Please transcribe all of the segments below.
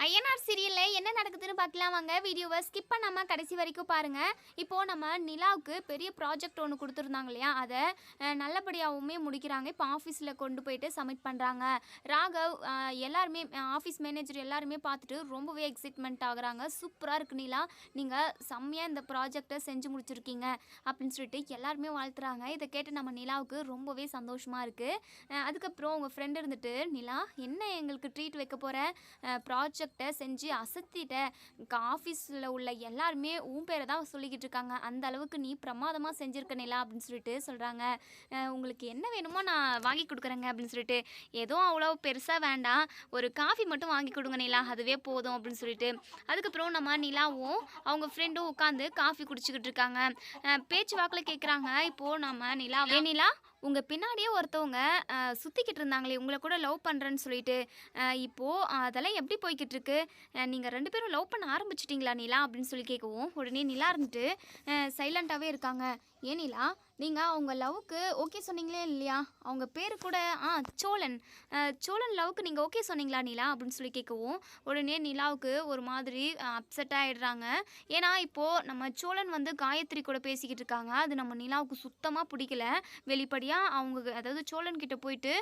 ஐயனார் சீரியல்ல என்ன நடக்குதுன்னு பார்க்கலாம் வாங்க. வீடியோவை ஸ்கிப் பண்ணாம கடைசி வரைக்கும் பாருங்க. இப்போ நம்ம நிலாவுக்கு பெரிய ப்ராஜெக்ட் ஒன்று கொடுத்துருந்தாங்க இல்லையா, அதை நல்லபடியாகவுமே முடிக்கிறாங்க. இப்போ ஆஃபீஸில் கொண்டு போயிட்டு சப்மிட் பண்ணுறாங்க. ராகவ் எல்லாருமே ஆஃபீஸ் மேனேஜர் எல்லாருமே பார்த்துட்டு ரொம்பவே எக்ஸைட்மெண்ட் ஆகுறாங்க. சூப்பராக இருக்கு நிலா, நீங்கள் செம்மையாக இந்த ப்ராஜெக்டை செஞ்சு முடிச்சிருக்கீங்க அப்படின்னு சொல்லிட்டு எல்லாருமே வாழ்த்துறாங்க. இதை கேட்டு நம்ம நிலாவுக்கு ரொம்பவே சந்தோஷமாக இருக்குது. அதுக்கப்புறம் உங்கள் ஃப்ரெண்டு இருந்துட்டு, நிலா என்ன எங்களுக்கு ட்ரீட் வைக்க போகிற, ப்ராஜெக்டை செஞ்சு அசத்திட்ட, ஆஃபீஸில் உள்ள எல்லாருமே உன் பேரை தான் சொல்லிக்கிட்டு இருக்காங்க, அந்த அளவுக்கு நீ பிரமாதமாக செஞ்சுருக்க நிலா அப்படின்னு சொல்லிட்டு சொல்கிறாங்க. உங்களுக்கு என்ன வேணுமோ நான் வாங்கி கொடுக்குறேங்க அப்படின்னு சொல்லிட்டு, எதுவும் அவ்வளோ பெருசாக வேண்டாம், ஒரு காஃபி மட்டும் வாங்கி கொடுங்க நிலா, அதுவே போதும் அப்படின்னு சொல்லிட்டு, அதுக்கப்புறம் நம்ம நிலாவும் அவங்க ஃப்ரெண்டும் உட்காந்து காஃபி குடிச்சிக்கிட்டு இருக்காங்க. பேச்சு வாக்கில் கேட்குறாங்க. இப்போது நம்ம நிலா உங்கள் பின்னாடியே ஒருத்தவங்க சுற்றிக்கிட்டு இருந்தாங்களே, உங்களை கூட லவ் பண்ணுறேன்னு சொல்லிட்டு, இப்போது அதெல்லாம் எப்படி போய்கிட்டு இருக்கு, நீங்கள் ரெண்டு பேரும் லவ் பண்ண ஆரம்பிச்சிட்டிங்களா நிலா அப்படின்னு சொல்லி கேட்கவும், உடனே நிலா இருந்துட்டு சைலண்ட்டாகவே இருக்காங்க. ஏன் நிலா, நீங்கள் அவங்க லவ்வுக்கு ஓகே சொன்னீங்களே இல்லையா, அவங்க பேர் கூட சோழன், சோழன் லவ்வுக்கு நீங்கள் ஓகே சொன்னீங்களா நிலா அப்படின்னு சொல்லி கேட்கவும், உடனே நிலாவுக்கு ஒரு மாதிரி அப்செட் ஆகிடுறாங்க. ஏன்னா இப்போது நம்ம சோழன் வந்து காயத்ரி கூட பேசிக்கிட்டு இருக்காங்க. அது நம்ம நிலாவுக்கு சுத்தமாக பிடிக்கல. வெளிப்படையாக அவங்க, அதாவது சோழன் கிட்ட போயிட்டு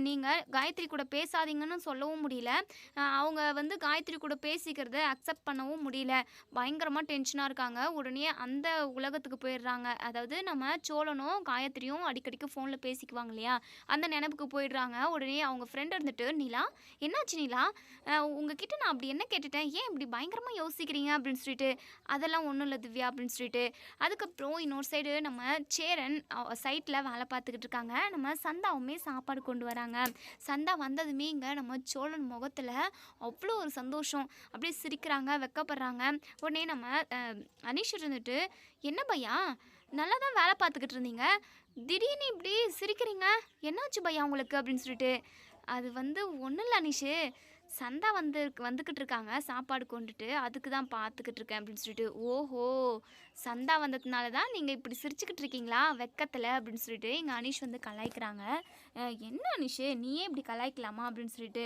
நீங்கள் காயத்ரி கூட பேசாதீங்கன்னு சொல்லவும் முடியல, அவங்க வந்து காயத்ரி கூட பேசிக்கிறத அக்செப்ட் பண்ணவும் முடியல. பயங்கரமாக டென்ஷனாக இருக்காங்க. உடனே அந்த உலகத்துக்கு போயிடுறாங்க. அதாவது நம்ம சோழனும் காயத்ரியும் அடிக்கடிக்கு ஃபோனில் பேசிக்குவாங்க இல்லையா, அந்த நினைப்புக்கு போயிடுறாங்க. உடனே அவங்க ஃப்ரெண்ட் இருந்துட்டு, நிலா என்னாச்சு நிலா, உங்ககிட்ட நான் அப்படி என்ன கேட்டுட்டேன், ஏன் இப்படி பயங்கரமாக யோசிக்கிறீங்க அப்படின்னு சொல்லிட்டு, அதெல்லாம் ஒன்றும் இல்லை திவ்யா அப்படின்னு சொல்லிட்டு, அதுக்கப்புறம் இன்னொரு சைடு நம்ம சேரன் சைட்டில் வேலை பார்த்துக்கிட்டு இருக்காங்க. நம்ம சந்தாவுமே சாப்பாடு கொண்டு வராங்க. சந்தா வந்ததுமே இங்கே நம்ம சோழன் முகத்தில் அவ்வளோ ஒரு சந்தோஷம், அப்படியே சிரிக்கிறாங்க, வெக்கப்படுறாங்க. உடனே நம்ம அனீஷ் இருந்துட்டு, என்ன பையா நல்லா தான் வேலை பார்த்துக்கிட்டு இருந்தீங்க, திடீர்னு இப்படி சிரிக்கிறீங்க, என்னாச்சு பையா உங்களுக்கு அப்படின்னு சொல்லிட்டு, அது வந்து ஒன்றும் இல்லை அனீஷு, சந்தா வந்துக்கிட்டு இருக்காங்க சாப்பாடு கொண்டுட்டு, அதுக்கு தான் பார்த்துக்கிட்டு இருக்கேன் அப்படின்னு சொல்லிட்டு. ஓஹோ, சந்தா வந்ததுனால தான் நீங்கள் இப்படி சிரிச்சுக்கிட்டு இருக்கீங்களா வெக்கத்தில் அப்படின்னு சொல்லிட்டு எங்கள் அனீஷ் வந்து கலாய்க்கிறாங்க. என்ன அனீஷு, நீயே இப்படி கலாய்க்கலாமா அப்படின்னு சொல்லிட்டு,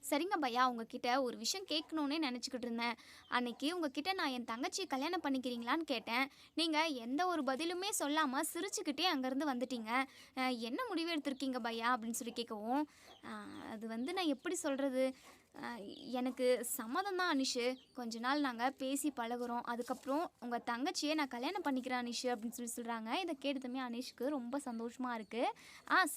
சரிங்க பையா, உங்ககிட்ட ஒரு விஷயம் கேட்கணுன்னே நினச்சிக்கிட்டு இருந்தேன். அன்னைக்கு உங்ககிட்ட நான் என் தங்கச்சியை கல்யாணம் பண்ணிக்கிறீங்களான்னு கேட்டேன். நீங்கள் எந்த ஒரு பதிலுமே சொல்லாமல் சிரிச்சுக்கிட்டே அங்கேருந்து வந்துட்டீங்க. என்ன முடிவு எடுத்திருக்கீங்க பையா அப்படின்னு சொல்லி கேட்கவும், அது வந்து நான் எப்படி சொல்கிறது, எனக்கு சம்மதம் தான் அனிஷு, கொஞ்ச நாள் நாங்கள் பேசி பழகுறோம், அதுக்கப்புறம் உங்கள் தங்கச்சியை நான் கல்யாணம் பண்ணிக்கிறேன் அனிஷு அப்படின்னு சொல்லி சொல்கிறாங்க. இதை கேட்டதுமே அனிஷ்க்கு ரொம்ப சந்தோஷமாக இருக்குது.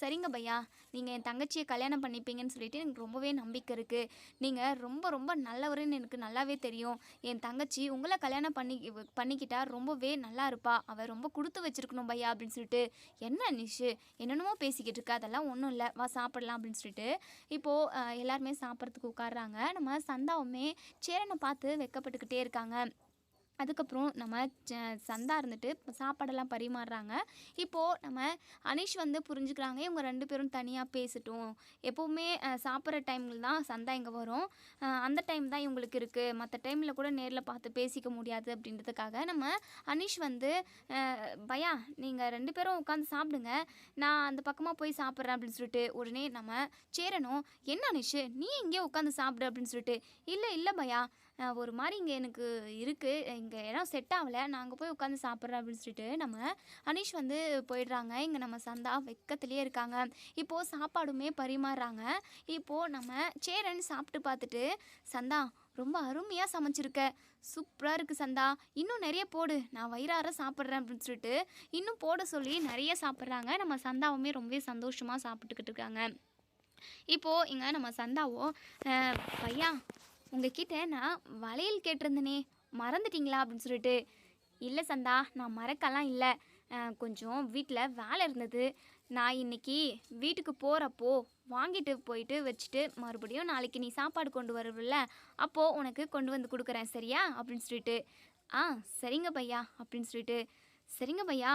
சரிங்க பையா, நீங்கள் என் தங்கச்சியை கல்யாணம் பண்ணிப்பீங்கன்னு சொல்லிட்டு எனக்கு ரொம்பவே நம்பிக்கை இருக்குது. நீங்கள் ரொம்ப ரொம்ப நல்லவருன்னு எனக்கு நல்லாவே தெரியும். என் தங்கச்சி உங்களை கல்யாணம் பண்ணிக்கிட்டா ரொம்பவே நல்லா இருப்பா, அவள் ரொம்ப கொடுத்து வச்சுருக்கணும் பையா அப்படின்னு சொல்லிட்டு, என்ன அனிஷு என்னென்னமோ பேசிக்கிட்டு இருக்கா, அதெல்லாம் ஒன்றும் இல்லை, வா சாப்பிடலாம் அப்படின்னு சொல்லிட்டு இப்போது எல்லாருமே சாப்பிட்றதுக்கு உட்கார்றாங்க. நம்ம சந்தாவுமே சேரனை பார்த்து வெக்கப்பட்டுக்கிட்டே இருக்காங்க. அதுக்கப்புறம் நம்ம சந்தா இருந்துட்டு சாப்பாடெல்லாம் பரிமாறுறாங்க. இப்போது நம்ம அனீஷ் வந்து புரிஞ்சுக்கிறாங்க, இவங்க ரெண்டு பேரும் தனியாக பேசட்டும், எப்போவுமே சாப்பிட்ற டைமில் தான் சந்தா இங்கே வரும், அந்த டைம் தான் இவங்களுக்கு இருக்குது, மற்ற டைமில் கூட நேரில் பார்த்து பேசிக்க முடியாது அப்படின்றதுக்காக நம்ம அனீஷ் வந்து, பையா நீங்கள் ரெண்டு பேரும் உட்காந்து சாப்பிடுங்க, நான் அந்த பக்கமாக போய் சாப்பிட்றேன் அப்படின்னு சொல்லிட்டு, உடனே நம்ம சேரனும், என்ன அனீஷ் நீ இங்கே உட்காந்து சாப்பிடு அப்படின்னு சொல்லிட்டு, இல்லை பையா, ஒரு மாதிரி இங்கே எனக்கு இருக்குது, இங்கே இடம் செட் ஆகலை, நாங்கள் போய் உட்காந்து சாப்பிட்றேன் அப்படின்னு சொல்லிட்டு நம்ம அனீஷ் வந்து போயிடுறாங்க. இங்கே நம்ம சந்தா வெக்கத்துலேயே இருக்காங்க. இப்போது சாப்பாடுமே பரிமாறுறாங்க. இப்போது நம்ம சேரன் சாப்பிட்டு பார்த்துட்டு, சந்தா ரொம்ப அருமையாக சமைச்சிருக்க, சூப்பராக இருக்குது சந்தா, இன்னும் நிறைய போடு, நான் வயிறார சாப்பிட்றேன் அப்படின்னு சொல்லிட்டு இன்னும் போட சொல்லி நிறைய சாப்பிட்றாங்க. நம்ம சந்தாவுமே ரொம்பவே சந்தோஷமாக சாப்பிட்டுக்கிட்டு இருக்காங்க. இப்போது இங்கே நம்ம சந்தாவோ, பையா உங்ககிட்ட நான் வளையல் கேட்டிருந்தேனே மறந்துட்டீங்களா அப்படின்னு சொல்லிட்டு, இல்லை சந்தா நான் மறக்கலாம் இல்லை, கொஞ்சம் வீட்டில் வேலை இருந்தது, நான் இன்றைக்கி வீட்டுக்கு போகிறப்போ வாங்கிட்டு போயிட்டு வச்சுட்டு மறுபடியும் நாளைக்கு நீ சாப்பாடு கொண்டு வரவில்ல, அப்போது உனக்கு கொண்டு வந்து கொடுக்குறேன் சரியா அப்படின்னு சொல்லிட்டு, சரிங்க பையா அப்படின்னு சொல்லிட்டு, சரிங்க பையா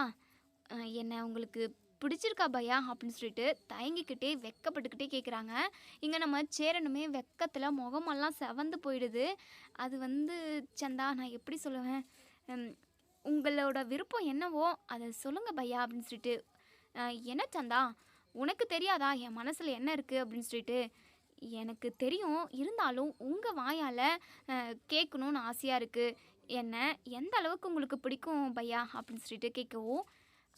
என்ன உங்களுக்கு பிடிச்சிருக்கா பையா அப்படின்னு சொல்லிட்டு தயங்கிக்கிட்டே வெக்கப்பட்டுக்கிட்டே கேட்குறாங்க. இங்கே நம்ம சேரனுமே வெக்கத்தில் முகமெல்லாம் செவந்து போயிடுது. அது வந்து சந்தா நான் எப்படி சொல்லுவேன், உங்களோட விருப்பம் என்னவோ அதை சொல்லுங்கள் பையா அப்படின்னு சொல்லிட்டு, என்ன சந்தா உனக்கு தெரியாதா என் மனசில் என்ன இருக்குது அப்படின்னு சொல்லிட்டு, எனக்கு தெரியும். இருந்தாலும் உங்க வாயால கேட்கணும்னு ஆசையா இருக்கு. என்ன எந்த அளவுக்கு உங்களுக்கு பிடிக்கும் பையா? அப்படின்னு சொல்லிட்டு கேட்கவும்,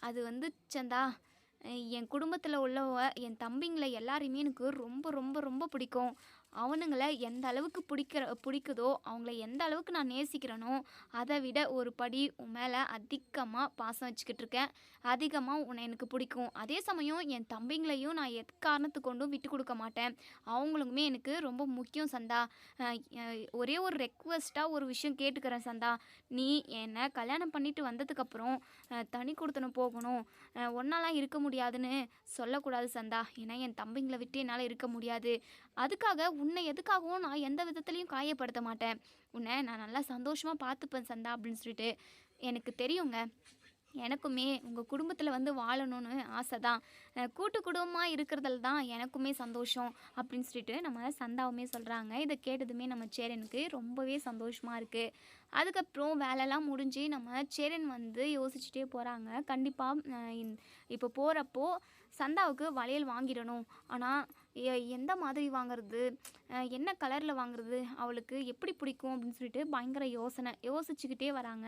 அது வந்து சந்தா, என் குடும்பத்தில உள்ளவ என் தம்பிங்கள எல்லாரையுமே எனக்கு ரொம்ப ரொம்ப ரொம்ப பிடிக்கும். அவனுங்கள எந்த அளவுக்கு பிடிக்குதோ, அவங்கள எந்த அளவுக்கு நான் நேசிக்கிறேனோ, அதை விட ஒரு படி உன் மேல அதிகமா பாசம் வச்சுக்கிட்டு இருக்கேன். அதிகமா உன்னை எனக்கு பிடிக்கும். அதே சமயம் என் தம்பிங்களையும் நான் எக்காரணத்துக் கொண்டும் விட்டுக் கொடுக்க மாட்டேன். அவங்களுமே எனக்கு ரொம்ப முக்கியம் சந்தா. அ அ ஒரே ஒரு ரெக்வெஸ்ட்டா ஒரு விஷயம் கேட்டுக்கிறேன் சந்தா. நீ என்ன கல்யாணம் பண்ணிட்டு வந்ததுக்கப்புறம் தனி குடித்தனம் போகணும், ஒன்னாலாம் இருக்க முடியாதுன்னு சொல்லக்கூடாது சந்தா. ஏன்னா என் தம்பிங்கள விட்டு என்னால இருக்க முடியாது. அதுக்காக உன்னை எதுக்காகவும் நான் எந்த விதத்துலயும் காயப்படுத்த மாட்டேன். உன்னை நான் நல்லா சந்தோஷமா பார்த்துப்பேன் சந்தா அப்படின்னு சொல்லிட்டு, எனக்கு தெரியுங்க. எனக்குமே உங்க குடும்பத்துல வந்து வாழணும்னு ஆசை தான். கூட்டு குடும்பமா இருக்கிறதுல தான் எனக்குமே சந்தோஷம் அப்படின்னு சொல்லிட்டு நம்ம சந்தாவுமே சொல்றாங்க. இத கேட்டதுமே நம்ம சேரனுக்கு ரொம்பவே சந்தோஷமா இருக்கு. அதுக்கப்புறம் வேலைலாம் முடிஞ்சு நம்ம சேரன் வந்து யோசிச்சுட்டே போறாங்க. கண்டிப்பா இப்போ போறப்போ சந்தாவுக்கு வளையல் வாங்கிடணும். ஆனா எந்த மாதிரி வாங்குறது? என்ன கலர்ல வாங்குறது? அவளுக்கு எப்படி பிடிக்கும்? அப்படின்னு சொல்லிட்டு பயங்கர யோசிச்சுக்கிட்டே வராங்க.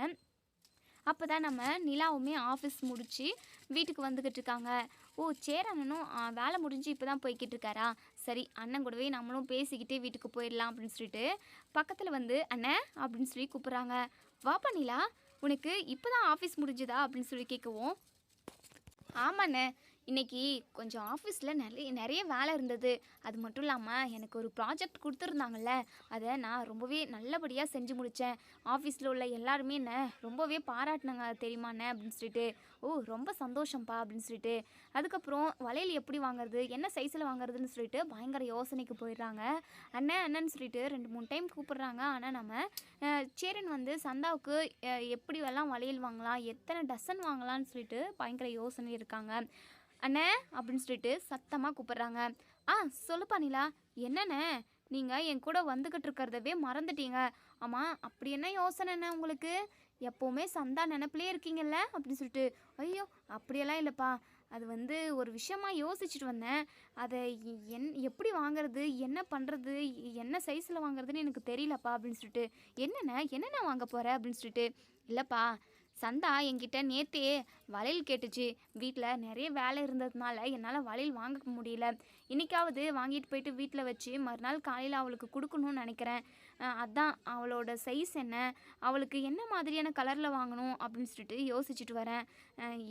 அப்போ தான் நம்ம நிலாவுமே ஆஃபீஸ் முடிச்சு வீட்டுக்கு வந்துக்கிட்டு இருக்காங்க. ஓ! அண்ணனும் வேலை முடிஞ்சு இப்போ தான் போய்க்கிட்டு இருக்காரா? சரி, அண்ணன் கூடவே நம்மளும் பேசிக்கிட்டே வீட்டுக்கு போயிடலாம் அப்படின்னு சொல்லிட்டு பக்கத்தில் வந்து அண்ணே அப்படின்னு சொல்லி கூப்பிட்றாங்க. வாப்பா நிலா, உனக்கு இப்போ தான் ஆஃபீஸ் முடிஞ்சுதா அப்படின்னு சொல்லி கேட்கவும், ஆமாண்ணே. இன்னைக்கு கொஞ்சம் ஆஃபீஸில் நிறைய வேலை இருந்தது. அது மட்டும் இல்லாமல் எனக்கு ஒரு ப்ராஜெக்ட் கொடுத்துருந்தாங்கல்ல, அதை நான் ரொம்பவே நல்லபடியாக செஞ்சு முடித்தேன். ஆஃபீஸில் உள்ள எல்லாருமே என்ன ரொம்பவே பாராட்டினாங்க தெரியுமாண்ணே அப்படின்னு சொல்லிட்டு. ஓ! ரொம்ப சந்தோஷம்ப்பா அப்படின்னு சொல்லிட்டு. அதுக்கப்புறம் வளையல் எப்படி வாங்குறது, என்ன சைஸில் வாங்குறதுன்னு சொல்லிட்டு பயங்கர யோசனைக்கு போயிடுறாங்க. அண்ணன் அண்ணன்னு சொல்லிட்டு 2 3 டைம் கூப்பிடுறாங்க. ஆனால் நம்ம சேரன் வந்து சந்தாவுக்கு எப்படியெல்லாம் வளையல் வாங்கலாம், எத்தனை டசன் வாங்கலாம்னு சொல்லிட்டு பயங்கர யோசனை இருக்காங்க. அண்ணே அப்படின்னு சொல்லிட்டு சத்தமாக கூப்பிட்றாங்க. ஆ சொல்லுப்பா நிலா, என்னண்ணே நீங்கள் என் கூட வந்துக்கிட்டு இருக்கிறதவே மறந்துட்டீங்க. ஆமாம், அப்படி என்ன யோசனைண்ணே உங்களுக்கு? எப்போவுமே சந்தா நினப்பிலே இருக்கீங்கல்ல அப்படின்னு சொல்லிட்டு. ஐயோ அப்படியெல்லாம் இல்லைப்பா, அது வந்து ஒரு விஷயமா யோசிச்சுட்டு வந்தேன். அதை எப்படி வாங்குறது, என்ன பண்ணுறது, என்ன சைஸில் வாங்குறதுன்னு எனக்கு தெரியலப்பா அப்படின்னு சொல்லிட்டு. என்னென்ன வாங்க போகிற அப்படின்னு சொல்லிட்டு. இல்லைப்பா, சந்தா என்கிட்ட நேத்தே வளையல் கேட்டுச்சு. வீட்டில் நிறைய வேலை இருந்ததுனால என்னால் வளையல் வாங்க முடியல. இன்னைக்காவது வாங்கிட்டு போயிட்டு வீட்டில் வச்சு மறுநாள் காலையில் அவளுக்கு கொடுக்கணும்னு நினைக்கிறேன். அதான் அவளோட சைஸ் என்ன, அவளுக்கு என்ன மாதிரியான கலரில் வாங்கணும் அப்படின்னு சொல்லிட்டு யோசிச்சுட்டு வரேன்.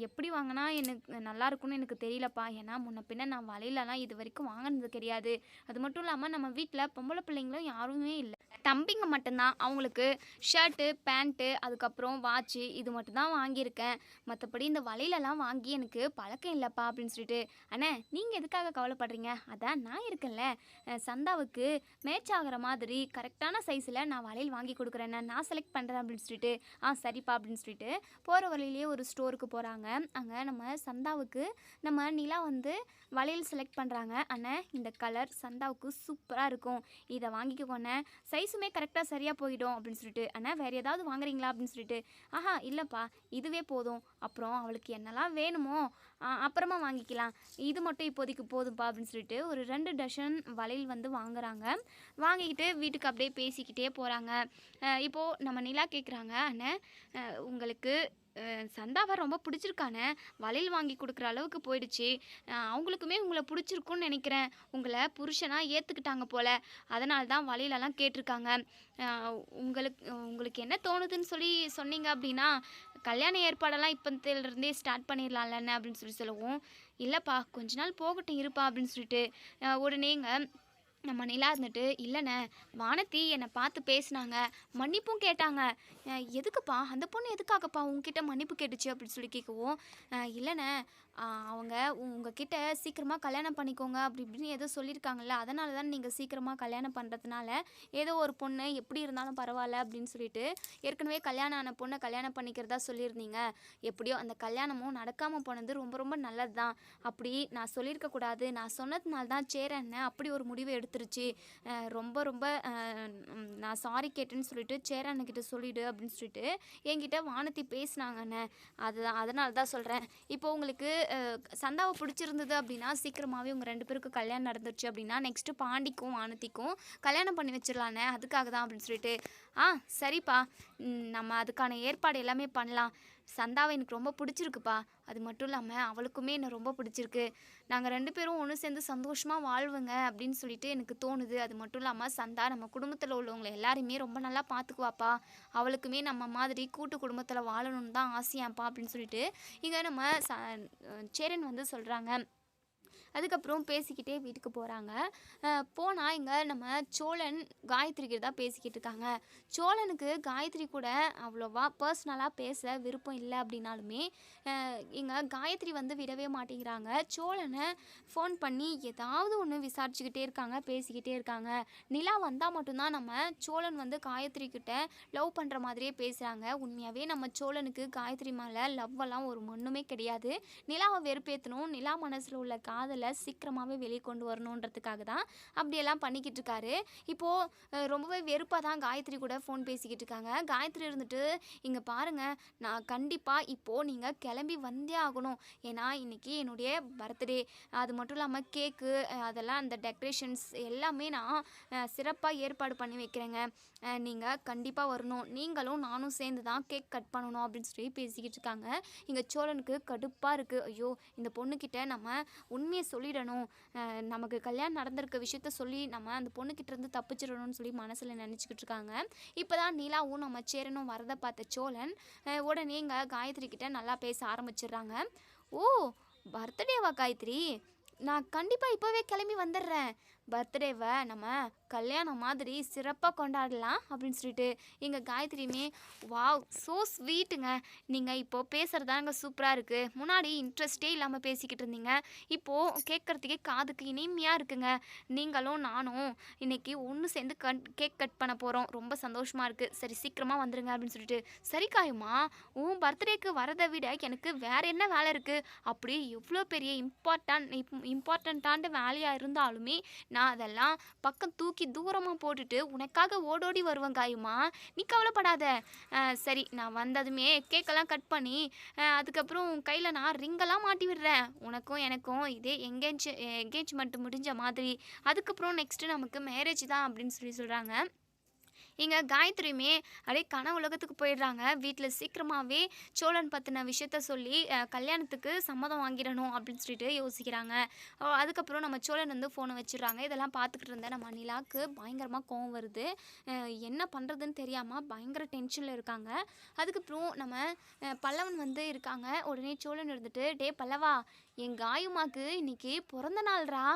எப்படி வாங்கினா எனக்கு நல்லா இருக்கும்னு எனக்கு தெரியலப்பா. ஏன்னா முன்ன பின்ன நான் வளையலெல்லாம் இது வரைக்கும் வாங்கினது கிடையாது. அது மட்டும் இல்லாமல் நம்ம வீட்டில் பொம்பளை பிள்ளைங்களும் யாருமே இல்லை. தம்பிங்க மட்டும்தான். அவங்களுக்கு ஷர்ட்டு, பேண்ட்டு, அதுக்கப்புறம் வாட்ச்சு இது மட்டும்தான் வாங்கியிருக்கேன். மற்றபடி இந்த வளையலெல்லாம் வாங்கி எனக்கு பழக்கம் இல்லைப்பா அப்படின்னு சொல்லிட்டு. அண்ணே நீங்கள் எதுக்காக கவலைப்படுறீங்க? அதான் நான் இருக்கேன்ல. சந்தாவுக்கு மேட்ச் ஆகிற மாதிரி கரெக்டான சைஸில் நான் வளையல் வாங்கி கொடுக்குறேண்ணே, நான் செலக்ட் பண்ணுறேன் அப்படின்னு சொல்லிட்டு. சரிப்பா அப்படின்னு சொல்லிட்டு போகிற வழியிலேயே ஒரு ஸ்டோருக்கு போகிறாங்க. அங்கே நம்ம சந்தாவுக்கு நம்ம நிலா வந்து வளையல் செலக்ட் பண்ணுறாங்க. அண்ணே இந்த கலர் சந்தாவுக்கு சூப்பராக இருக்கும், இதை வாங்கிக்கோண்ணே, சைஸுமே கரெக்டாக சரியாக போயிடும் அப்படின்னு சொல்லிட்டு. அண்ணா வேறு ஏதாவது வாங்குறீங்களா அப்படின்னு சொல்லிட்டு. ஆஹா இல்லைப்பா, இதுவே போதும். அப்புறம் அவளுக்கு என்னெல்லாம் வேணுமோ அப்புறமா வாங்கிக்கலாம், இது மட்டும் இப்போதைக்கு போதும்ப்பா அப்படின்னு சொல்லிட்டு ஒரு 2 டசன் வளையல் வந்து வாங்குறாங்க. வாங்கிக்கிட்டு வீட்டுக்கு அப்படியே பேசிக்கிட்டே போகிறாங்க. இப்போது நம்ம நிலா கேட்குறாங்க, அண்ணே உங்களுக்கு சந்தாவை ரொம்ப பிடிச்சிருக்கானே, வளையல் வாங்கி கொடுக்குற அளவுக்கு போயிடுச்சு. அவங்களுக்குமே உங்களை பிடிச்சிருக்குன்னு நினைக்கிறேன். உங்களை புருஷனாக ஏற்றுக்கிட்டாங்க போல், அதனால தான் வளையலெல்லாம் கேட்டிருக்காங்க. உங்களுக்கு உங்களுக்கு என்ன தோணுதுன்னு சொல்லி சொன்னீங்க அப்படின்னா, கல்யாண ஏற்பாடெல்லாம் இப்போத்திலிருந்தே ஸ்டார்ட் பண்ணிடலாம்லண்ணே அப்படின்னு சொல்லவும், இல்லைப்பா கொஞ்ச நாள் போகட்டும் இருப்பா அப்படின்னு சொல்லிட்டு. உடனேங்க நம்ம நிலா இருந்துட்டு, இல்லைண்ணே வானதி என்னை பார்த்து பேசினாங்க, மன்னிப்பும் கேட்டாங்க. எதுக்குப்பா அந்த பொண்ணு எதுக்காகப்பா உங்ககிட்ட மன்னிப்பு கேட்டுச்சு அப்படின்னு சொல்லி கேட்கவும், இல்லைண்ணே அவங்க உங்ககிட்ட சீக்கிரமாக கல்யாணம் பண்ணிக்கோங்க அப்படி இப்படின்னு ஏதோ சொல்லியிருக்காங்கல்ல, அதனால தான் நீங்கள் சீக்கிரமாக கல்யாணம் பண்ணுறதுனால ஏதோ ஒரு பொண்ணு எப்படி இருந்தாலும் பரவாயில்ல அப்படின்னு சொல்லிட்டு ஏற்கனவே கல்யாணம் ஆன பொண்ணை கல்யாணம் பண்ணிக்கிறதா சொல்லியிருந்தீங்க. எப்படியோ அந்த கல்யாணமும் நடக்காமல் போனது ரொம்ப ரொம்ப நல்லது தான். அப்படி நான் சொல்லியிருக்கக்கூடாது, நான் சொன்னதுனால தான் சேரன்னு அப்படி ஒரு முடிவை எடுத்துருச்சு. ரொம்ப ரொம்ப நான் சாரி கேட்டேன்னு சொல்லிட்டு சேரன்கிட்ட சொல்லிவிடு அப்படின்னு சொல்லிட்டு என்கிட்ட வானதி பேசினாங்கண்ணே. அதனால தான் சொல்கிறேன். இப்போ உங்களுக்கு சந்தாவை பிடிச்சிருந்தது அப்படின்னா சீக்கிரமாகவே உங்கள் 2 பேருக்கு கல்யாணம் நடந்துருச்சு அப்படின்னா நெக்ஸ்ட்டு பாண்டிக்கும் வானதிக்கும் கல்யாணம் பண்ணி வச்சிடலானே, அதுக்காக தான் அப்படின்னு சொல்லிட்டு, சரிப்பா, நம்ம அதுக்கான ஏற்பாடு எல்லாமே பண்ணலாம். சந்தாவை எனக்கு ரொம்ப பிடிச்சிருக்குப்பா. அது மட்டும் இல்லாமல் அவளுக்குமே என்னை ரொம்ப பிடிச்சிருக்கு. நாங்கள் 2 பேரும் ஒன்று சேர்ந்து சந்தோஷமாக வாழ்வுங்க அப்படின்னு சொல்லிட்டு எனக்கு தோணுது. அது மட்டும் இல்லாமல் சந்தா நம்ம குடும்பத்தில் உள்ளவங்களை எல்லாரையுமே ரொம்ப நல்லா பார்த்துக்குவாப்பா. அவளுக்குமே நம்ம மாதிரி கூட்டு குடும்பத்தில் வாழணும்னு தான் ஆசையாப்பா அப்படின்னு சொல்லிட்டு இங்கே நம்ம சேரன் வந்து சொல்கிறாங்க. அதுக்கப்புறம் பேசிக்கிட்டே வீட்டுக்கு போகிறாங்க. போனால் இங்கே நம்ம சோழன் காயத்ரிக்கு தான் பேசிக்கிட்டு இருக்காங்க. சோழனுக்கு காயத்ரி கூட அவ்வளோவா பர்சனலாக பேச விருப்பம் இல்லை அப்படின்னாலுமே இங்கே காயத்ரி வந்து விடவே மாட்டேங்கிறாங்க. சோழனை ஃபோன் பண்ணி ஏதாவது ஒன்று விசாரிச்சுக்கிட்டே இருக்காங்க, பேசிக்கிட்டே இருக்காங்க. நிலா வந்தால் மட்டும்தான் நம்ம சோழன் வந்து காயத்ரி கிட்ட லவ் பண்ணுற மாதிரியே பேசுகிறாங்க. உண்மையாகவே நம்ம சோழனுக்கு காயத்ரி மேலே லவ்வெல்லாம் ஒரு ஒன்றுமே கிடையாது. நிலாவை வெறுப்பேற்றணும், நிலா மனசில் உள்ள காதலை சீக்கிரமாகவே வெளியே கொண்டு வரணுன்றதுக்காக தான் அப்படியெல்லாம் பண்ணிக்கிட்டு இருக்காரு. இப்போது ரொம்பவே வெறுப்பாக தான் காயத்ரி கூட ஃபோன் பேசிக்கிட்டு இருக்காங்க. காயத்ரி இருந்துட்டு, இங்கே பாருங்கள், நான் கண்டிப்பாக இப்போது நீங்கள் கிளம்பி வந்தே ஆகணும். ஏன்னா இன்றைக்கி என்னுடைய பர்த்டே. அது மட்டும் இல்லாமல் கேக்கு, அதெல்லாம் அந்த டெக்கரேஷன்ஸ் எல்லாமே நான் சிறப்பாக ஏற்பாடு பண்ணி வைக்கிறேங்க. நீங்கள் கண்டிப்பாக வரணும். நீங்களும் நானும் சேர்ந்து தான் கேக் கட் பண்ணணும் அப்படின்னு சொல்லி பேசிக்கிட்டு இருக்காங்க. இங்கே சோழனுக்கு கடுப்பாக இருக்குது. ஐயோ, இந்த பொண்ணுக்கிட்ட நம்ம உண்மையை சொல்லிடணும், நமக்கு கல்யாணம் நடந்திருக்க விஷயத்த சொல்லி நம்ம அந்த பொண்ணுக்கிட்ட இருந்து தப்பிச்சிடணும்னு சொல்லி மனசில் நினச்சிக்கிட்டு இருக்காங்க. இப்போ தான் நிலாவும் நம்ம சேரனும் வரதை பார்த்த சோழன் உடனே இங்கே காயத்ரி கிட்ட நல்லா பேச ஆரம்பிச்சிடுறாங்க. ஓ, பர்த்டேவா காயத்ரி? நான் கண்டிப்பாக இப்போவே கிளம்பி வந்துடுறேன். பர்த்டேவை நம்ம கல்யாணம் மாதிரி சிறப்பாக கொண்டாடலாம் அப்படின்னு சொல்லிட்டு எங்கள் காயத்ரியுமே, வாவ், ஸோ ஸ்வீட்டுங்க, நீங்கள் இப்போது பேசுகிறதாங்க சூப்பராக இருக்குது. முன்னாடி இன்ட்ரெஸ்டே இல்லாமல் பேசிக்கிட்டு இருந்தீங்க, இப்போது கேட்குறதுக்கே காதுக்கு இனிமையாக இருக்குங்க. நீங்களும் நானும் இன்றைக்கி ஒன்று சேர்ந்து கேக் கட் பண்ண போகிறோம். ரொம்ப சந்தோஷமாக இருக்குது. சரி, சீக்கிரமாக வந்துடுங்க அப்படின்னு சொல்லிட்டு, சரி காயுமா, உன் பர்த்டேக்கு வரதை விட எனக்கு வேறு என்ன வேலை இருக்குது? அப்படி எவ்வளோ பெரிய இம்பார்ட்டண்ட்டான வேலையாக இருந்தாலுமே நான் அதெல்லாம் பக்கம் தூக்கி தூரமாக போட்டுட்டு உனக்காக ஓடோடி வருவேன் காயுமா, நீ கவலைப்படாத. சரி, நான் வந்ததுமே கேக்கெல்லாம் கட் பண்ணி அதுக்கப்புறம் கையில் நான் ரிங்கெல்லாம் மாட்டி விடுறேன். உனக்கும் எனக்கும் இதே என்கேஜ்மெண்ட் முடிஞ்ச மாதிரி. அதுக்கப்புறம் நெக்ஸ்ட்டு நமக்கு மேரேஜ் தான் அப்படின்னு சொல்கிறாங்க. இங்கே காயத்ரியுமே அப்படியே கனவு உலகத்துக்கு போயிடுறாங்க. வீட்டில் சீக்கிரமாகவே சோழன் பற்றின விஷயத்த சொல்லி கல்யாணத்துக்கு சம்மதம் வாங்கிடணும் அப்படின்னு சொல்லிட்டு யோசிக்கிறாங்க. அதுக்கப்புறம் நம்ம சோழன் வந்து ஃபோனை வச்சிடுறாங்க. இதெல்லாம் பார்த்துக்கிட்டு இருந்த நம்ம நிலாவுக்கு பயங்கரமாக கோவம் வருது. என்ன பண்ணுறதுன்னு தெரியாமல் பயங்கர டென்ஷனில் இருக்காங்க. அதுக்கப்புறம் நம்ம பல்லவன் வந்து இருக்காங்க. உடனே சோழன் இருந்துட்டு, டே பல்லவா, என் காயுமாக்கு இன்னைக்கு பிறந்த நாள்ரா,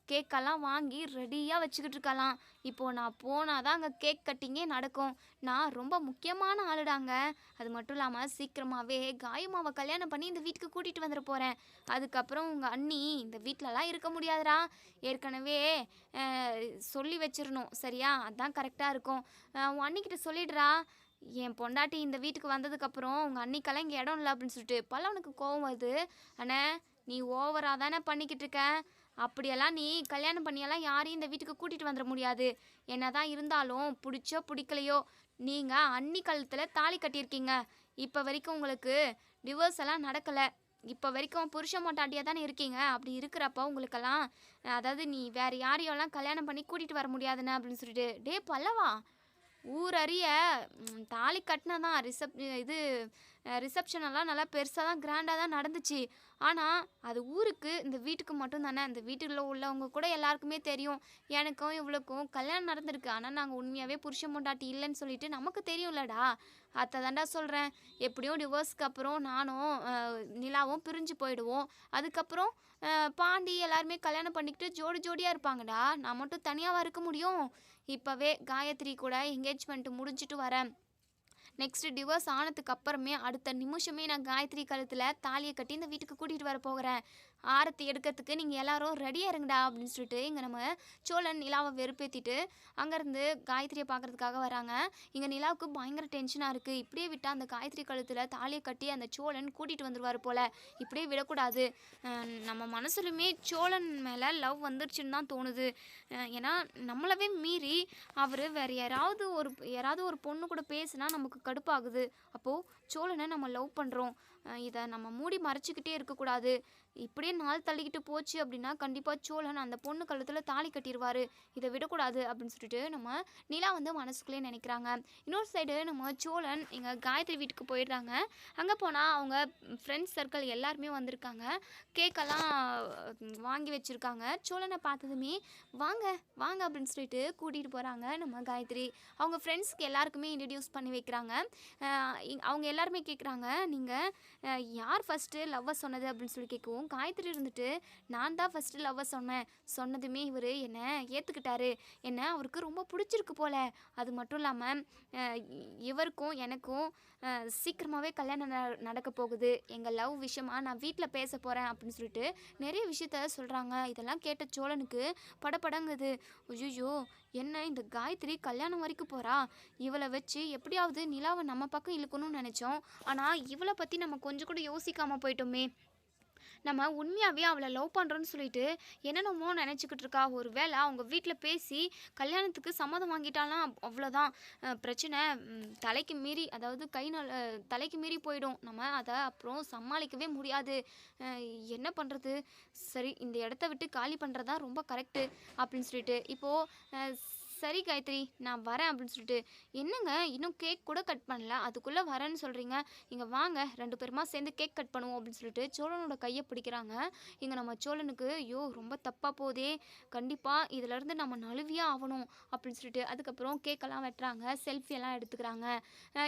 கேக்கெல்லாம் வாங்கி ரெடியாக வச்சுக்கிட்டு இருக்கலாம். இப்போது நான் போனால் தான் அங்கே கேக் கட்டிங்கே நடக்கும். நான் ரொம்ப முக்கியமான ஆளுடாங்க. அது மட்டும் இல்லாமல் சீக்கிரமாகவே காயுமாவை கல்யாணம் பண்ணி இந்த வீட்டுக்கு கூட்டிகிட்டு வந்துட போகிறேன். அதுக்கப்புறம் உங்கள் அண்ணி இந்த வீட்டிலலாம் இருக்க முடியாதுடா. ஏற்கனவே சொல்லி வச்சிடணும், சரியா? அதான் கரெக்டாக இருக்கும். உன் அண்ணிக்கிட்ட சொல்லிடுறா, என் பொண்டாட்டி இந்த வீட்டுக்கு வந்ததுக்கப்புறம் உங்கள் அன்னிக்கெல்லாம் இங்கே இடம் இல்லை அப்படின்னு சொல்லிட்டு பல்லவனுக்கு கோவம் வருது. அண்ணே, நீ ஓவராக தானே பண்ணிக்கிட்டு இருக்க. அப்படியெல்லாம் நீ கல்யாணம் பண்ணியெல்லாம் யாரையும் இந்த வீட்டுக்கு கூட்டிகிட்டு வந்துட முடியாது. என்ன தான் இருந்தாலும் பிடிச்சோ பிடிக்கலையோ, நீங்கள் அன்னி கழுத்தில் தாலி கட்டியிருக்கீங்க. இப்போ வரைக்கும் உங்களுக்கு டிவோர்ஸ் எல்லாம் நடக்கலை. இப்போ வரைக்கும் புருஷ மொட்டாட்டியாக தானே இருக்கீங்க. அப்படி இருக்கிறப்ப உங்களுக்கெல்லாம் அதாவது நீ வேறு யாரையெல்லாம் கல்யாணம் பண்ணி கூட்டிகிட்டு வர முடியாதுன்னு அப்படின்னு சொல்லிட்டு, டே பல்லவா, ஊரறிய தாலி கட்டினா தான் ரிசப்ஷனெல்லாம் நல்லா பெருசாக தான் கிராண்டாக தான் நடந்துச்சு. ஆனால் அது ஊருக்கு, இந்த வீட்டுக்கு மட்டும் தானே. அந்த வீட்டில் உள்ளவங்க கூட எல்லாருக்குமே தெரியும் எனக்கும் இவ்வளோக்கும் கல்யாணம் நடந்திருக்கு. ஆனால் நாங்கள் உண்மையாகவே புருஷ பொண்டாட்டி இல்லைன்னு சொல்லிட்டு நமக்கு தெரியும்லடா. அதை தாண்டா சொல்கிறேன். எப்படியும் டிவோர்ஸ்க்கு அப்புறம் நானும் நிலாவும் பிரிஞ்சு போயிடுவோம். அதுக்கப்புறம் பாண்டி எல்லாருமே கல்யாணம் பண்ணிக்கிட்டு ஜோடி ஜோடியாக இருப்பாங்கடா. நான் மட்டும் தனியாக இருக்க முடியும்? இப்போவே காயத்ரி கூட என்கேஜ்மெண்ட் முடிஞ்சிட்டு வரேன். நெக்ஸ்ட்டு டிவோர்ஸ் ஆனதுக்கு அப்புறமே அடுத்த நிமிஷமே நான் காயத்ரி கழுத்தில் தாலியை கட்டி இந்த வீட்டுக்கு கூட்டிகிட்டு வர போகிறேன். ஆரத்தி எடுக்கிறதுக்கு நீங்கள் எல்லாரும் ரெடியாக இருங்கடா அப்படின்னு சொல்லிட்டு இங்கே நம்ம சோழன் நிலாவை வெறுப்பேற்றிட்டு அங்கேருந்து காயத்ரியை பார்க்குறதுக்காக வராங்க. இங்கே நிலாவுக்கு பயங்கர டென்ஷனாக இருக்குது. இப்படியே விட்டால் அந்த காயத்ரி கழுத்தில் தாலியை கட்டி அந்த சோழன் கூட்டிகிட்டு வந்துடுவார் போல். இப்படியே விடக்கூடாது. நம்ம மனசுலையுமே சோழன் மேலே லவ் வந்துருச்சுன்னு தான் தோணுது. ஏன்னா நம்மளவே மீறி அவர் வேறு யாராவது ஒரு பொண்ணு கூட பேசுனா நமக்கு கடுப்பாகுது. அப்போது சோழனை நம்ம லவ் பண்ணுறோம், இதை நம்ம மூடி மறைச்சிக்கிட்டே இருக்கக்கூடாது. இப்படியே நாள் தள்ளிக்கிட்டு போச்சு அப்படின்னா கண்டிப்பாக சோழன் அந்த பொண்ணு கழுத்தில் தாலி கட்டிடுவார், இதை விடக்கூடாது அப்படின்னு சொல்லிட்டு நம்ம நிலா வந்து மனசுக்குள்ளே நினைக்கிறாங்க. இன்னொரு சைடு நம்ம சோழன் எங்கள் காயத்ரி வீட்டுக்கு போயிடுறாங்க. அங்கே போனால் அவங்க ஃப்ரெண்ட்ஸ் சர்க்கிள் எல்லாருமே வந்திருக்காங்க. கேக்கெல்லாம் வாங்கி வச்சுருக்காங்க. சோழனை பார்த்ததுமே வாங்க வாங்க அப்படின்னு சொல்லிட்டு கூட்டிகிட்டு போகிறாங்க நம்ம காயத்ரி. அவங்க ஃப்ரெண்ட்ஸ்க்கு எல்லாருக்குமே இன்ட்ரடியூஸ் பண்ணி வைக்கிறாங்க. அவங்க எல்லாருமே கேட்குறாங்க, நீங்கள் யார் ஃபஸ்ட்டு லவ்வை சொன்னது அப்படின்னு சொல்லி கேட்கவும் காயத்ரி இருந்துட்டு நான் தான் ஃபஸ்ட்டு லவ்வை சொன்னதுமே இவர் என்னை ஏற்றுக்கிட்டாரு, என்ன அவருக்கு ரொம்ப பிடிச்சிருக்கு போல். அது மட்டும் இல்லாமல் இவருக்கும் எனக்கும் சீக்கிரமாகவே கல்யாணம் நடக்க போகுது, எங்கள் லவ் விஷயமா நான் வீட்டில் பேச போகிறேன் அப்படின்னு சொல்லிட்டு நிறைய விஷயத்த சொல்கிறாங்க. இதெல்லாம் கேட்ட சோழனுக்கு படபடங்குது. ஐயோ, என்ன இந்த காயத்ரி கல்யாணம் வரைக்கும் போகிறா, இவளை வச்சு எப்படியாவது நிலாவை நம்ம பக்கம் இழுக்கணும்னு நினச்சோம். ஆனால் இவளை பற்றி நம்ம கொஞ்சம் கூட யோசிக்காமல் போயிட்டோமே. நம்ம உண்மையாகவே அவளை லவ் பண்ணுறோன்னு சொல்லிட்டு என்னென்னமோ நினச்சிக்கிட்டு இருக்கா. ஒரு வேளை அவங்க வீட்டில் பேசி கல்யாணத்துக்கு சம்மதம் வாங்கிட்டாலாம், அவ்வளோதான் பிரச்சனை தலைக்கு மீறி, அதாவது தலைக்கு மீறி போயிடும். நம்ம அதை அப்புறம் சமாளிக்கவே முடியாது. என்ன பண்ணுறது, சரி இந்த இடத்த விட்டு காலி பண்ணுறது தான் ரொம்ப கரெக்டு அப்படின்னு சொல்லிட்டு இப்போது சரி காயத்ரி நான் வரேன் அப்படின்னு சொல்லிட்டு, என்னங்க இன்னும் கேக் கூட கட் பண்ணல, அதுக்குள்ளே வரேன்னு சொல்கிறீங்க, இங்கே வாங்க 2 பேருமா சேர்ந்து கேக் கட் பண்ணுவோம் அப்படின்னு சொல்லிட்டு சோழனோட கையை பிடிக்கிறாங்க. இங்கே நம்ம சோழனுக்கு ஐயோ ரொம்ப தப்பாக போதே, கண்டிப்பாக இதிலேருந்து நம்ம நழுவியே ஆகணும் அப்படின்னு சொல்லிட்டு அதுக்கப்புறம் கேக்கெல்லாம் வெட்டுறாங்க, செல்ஃபியெல்லாம் எடுத்துக்கிறாங்க.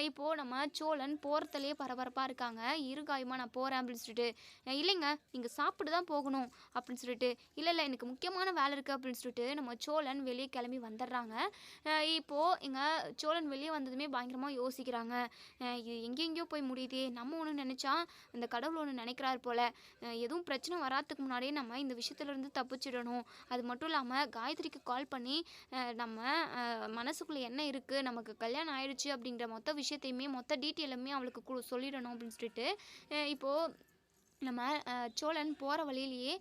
இப்போது நம்ம சோழன் போகிறதுலேயே பரபரப்பாக இருக்காங்க. இருகாயமாக நான் போகிறேன் அப்படின்னு சொல்லிட்டு, இல்லைங்க நீங்கள் சாப்பிட்டு தான் போகணும் அப்படின்னு சொல்லிட்டு, இல்லை எனக்கு முக்கியமான வேலை இருக்குது அப்படின்னு சொல்லிட்டு நம்ம சோழன் வெளியே கிளம்பி வந்துடுறாங்க. இப்போது எங்கள் சோழன் வெளியே வந்ததுமே பயங்கரமாக யோசிக்கிறாங்க. இது எங்கெங்கேயோ போய் முடியுதே, நம்ம ஒன்று நினச்சா அந்த கடவுள் ஒன்று நினைக்கிறாரு போல். எதுவும் பிரச்சனை வராதுக்கு முன்னாடியே நம்ம இந்த விஷயத்துலேருந்து தப்பிச்சிடணும். அது மட்டும் இல்லாமல் காயத்ரிக்கு கால் பண்ணி நம்ம மனசுக்குள்ளே என்ன இருக்குது, நமக்கு கல்யாணம் ஆயிடுச்சு அப்படிங்கிற மொத்த விஷயத்தையுமே மொத்த டீட்டெயிலுமே அவளுக்கு சொல்லிடணும் அப்படின்னு சொல்லிட்டு இப்போது நம்ம சோழன் போகிற வழியிலேயே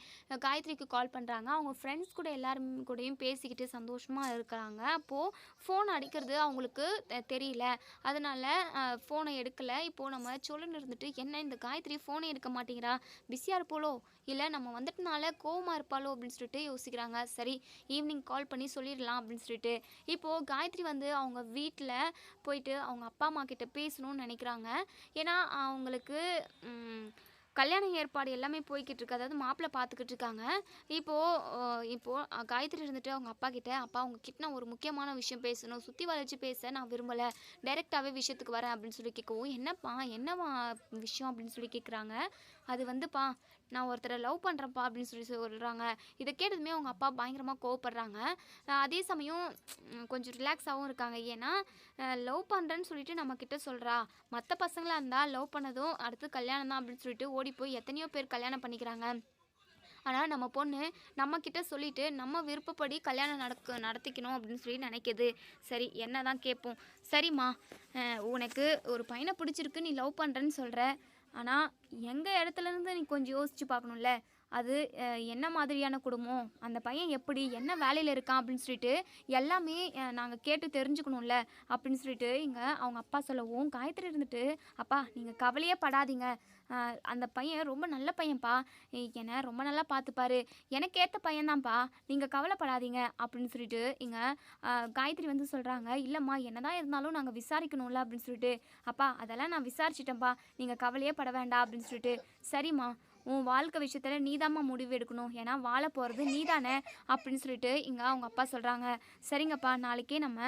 காயத்ரிக்கு கால் பண்ணுறாங்க. அவங்க ஃப்ரெண்ட்ஸ் கூட எல்லாரும் கூடயும் பேசிக்கிட்டு சந்தோஷமாக இருக்கிறாங்க. அப்போது ஃபோன் அடிக்கிறது அவங்களுக்கு தெரியல, அதனால் ஃபோனை எடுக்கலை. இப்போது நம்ம சோழன் இருந்துட்டு என்ன இந்த காயத்ரி ஃபோனை எடுக்க மாட்டேங்கிறா, பிஸியாக இருப்பாளோ, இல்லை நம்ம வந்துட்டனால கோவமாக இருப்பாளோ அப்படின்னு சொல்லிட்டு யோசிக்கிறாங்க. சரி ஈவினிங் கால் பண்ணி சொல்லிடலாம் அப்படின்னு சொல்லிட்டு இப்போது காயத்ரி வந்து அவங்க வீட்டில் போயிட்டு அவங்க அப்பா அம்மா கிட்ட பேசணும்னு நினைக்கிறாங்க. ஏன்னா அவங்களுக்கு கல்யாண ஏற்பாடு எல்லாமே போய்கிட்டு இருக்கு, அதாவது மாப்பிள்ளை பார்த்துக்கிட்டு இருக்காங்க. இப்போது காயத்ரி இருந்துட்டு அவங்க அப்பா கிட்ட, அப்பா உங்ககிட்ட நான் ஒரு முக்கியமான விஷயம் பேசணும், சுற்றி வளைச்சி பேச நான் விரும்பலை, டைரெக்டாகவே விஷயத்துக்கு வரேன் அப்படின்னு சொல்லி கேட்கவும், என்னப்பா விஷயம் அப்படின்னு சொல்லி கேட்குறாங்க. அது வந்துப்பா நான் ஒருத்தரை லவ் பண்ணுறேன்ப்பா அப்படின்னு சொல்லி சொல்கிறாங்க. இதை கேட்டதுமே அவங்க அப்பா பயங்கரமாக கோவப்படுறாங்க. அதே சமயம் கொஞ்சம் ரிலாக்ஸாகவும் இருக்காங்க. ஏன்னா லவ் பண்ணுறேன்னு சொல்லிட்டு நம்மக்கிட்ட சொல்கிறா, மற்ற பசங்களாக இருந்தால் லவ் பண்ணதும் அடுத்து கல்யாணம் தான் அப்படின்னு சொல்லிட்டு ஓடி போய் எத்தனையோ பேர் கல்யாணம் பண்ணிக்கிறாங்க. ஆனால் நம்ம பொண்ணு நம்மக்கிட்ட சொல்லிவிட்டு நம்ம விருப்பப்படி கல்யாணம் நடத்திக்கணும் அப்படின்னு சொல்லி நினைக்கிது. சரி என்ன தான் கேட்போம். சரிம்மா, உனக்கு ஒரு பையனை பிடிச்சிருக்கு, நீ லவ் பண்ணுறேன்னு சொல்கிற, ஆனால் எங்கள் இடத்துலேருந்து நீ கொஞ்சம் யோசித்து பார்க்கணும்ல, அது என்ன மாதிரியான குடும்பம், அந்த பையன் எப்படி என்ன வேலையில் இருக்கான் அப்படின்னு சொல்லிட்டு எல்லாமே நாங்கள் கேட்டு தெரிஞ்சுக்கணும்ல அப்படின்னு சொல்லிட்டு இங்கே அவங்க அப்பா சொல்லவும், காயத்ரி இருந்துட்டு அப்பா நீங்கள் கவலையே படாதீங்க, அந்த பையன் ரொம்ப நல்ல பையன்ப்பா, என்னை ரொம்ப நல்லா பார்த்துப்பாரு, எனக்கு ஏற்ற பையன்தான்ப்பா, நீங்கள் கவலைப்படாதீங்க அப்படின்னு சொல்லிட்டு இங்கே காயத்ரி வந்து சொல்கிறாங்க. இல்லைம்மா என்னதான் இருந்தாலும் நாங்கள் விசாரிக்கணும்ல அப்படின்னு சொல்லிட்டு, அப்பா அதெல்லாம் நான் விசாரிச்சிட்டேன்ப்பா, நீங்கள் கவலையே பட வேண்டாம் அப்படின்னு சொல்லிட்டு, சரிம்மா உன் வாழ்க்கை விஷயத்தில் நீதாம்மா முடிவு எடுக்கணும், ஏன்னா வாழ போகிறது நீதானே அப்படின்னு சொல்லிட்டு இங்கே அவங்க அப்பா சொல்கிறாங்க. சரிங்கப்பா நாளைக்கே நம்ம